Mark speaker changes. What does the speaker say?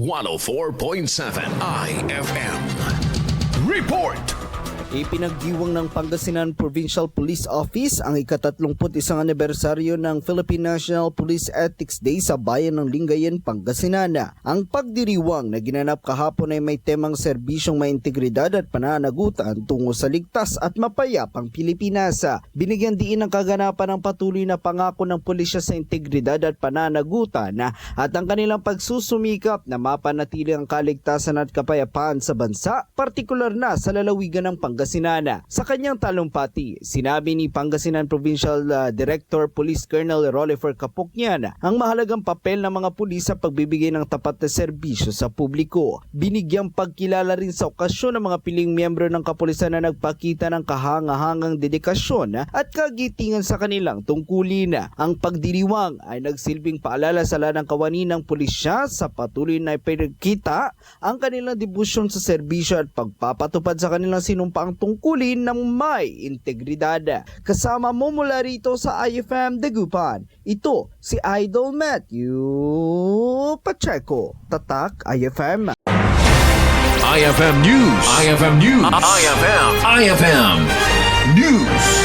Speaker 1: 104.7 IFM. Report!
Speaker 2: Ipinagdiwang ng Pangasinan Provincial Police Office ang ika-31 anibersaryo ng Philippine National Police Ethics Day sa bayan ng Lingayen, Pangasinan. Ang pagdiriwang na ginanap kahapon ay may temang serbisyong may integridad at pananagutan tungo sa ligtas at mapayapang Pilipinas. Binigyan diin ng kaganapan ng patuloy na pangako ng pulisya sa integridad at pananagutan at ang kanilang pagsusumikap na mapanatili ang kaligtasan at kapayapaan sa bansa, partikular na sa lalawigan ng Pangasinan. Sa kanyang talumpati, sinabi ni Pangasinan Provincial Director Police Colonel Rollifer Kapukyan ang mahalagang papel ng mga pulis sa pagbibigay ng tapat na serbisyo sa publiko. Binigyang pagkilala rin sa okasyon ng mga piling miyembro ng kapulisan na nagpakita ng kahangahangang dedikasyon at kagitingan sa kanilang tungkulin. Ang pagdiriwang ay nagsilbing paalala sa lahat ng kawani ng pulisya sa patuloy na ipinagkita ang kanilang debosyon sa serbisyo at pagpapatupad sa kanilang sinumpaang tungkulin ng may integridad. Kasama mo mula rito sa IFM Dagupan, ito si Idol Matthew Pacheco. Tatak IFM.
Speaker 1: IFM News. IFM News. IFM News.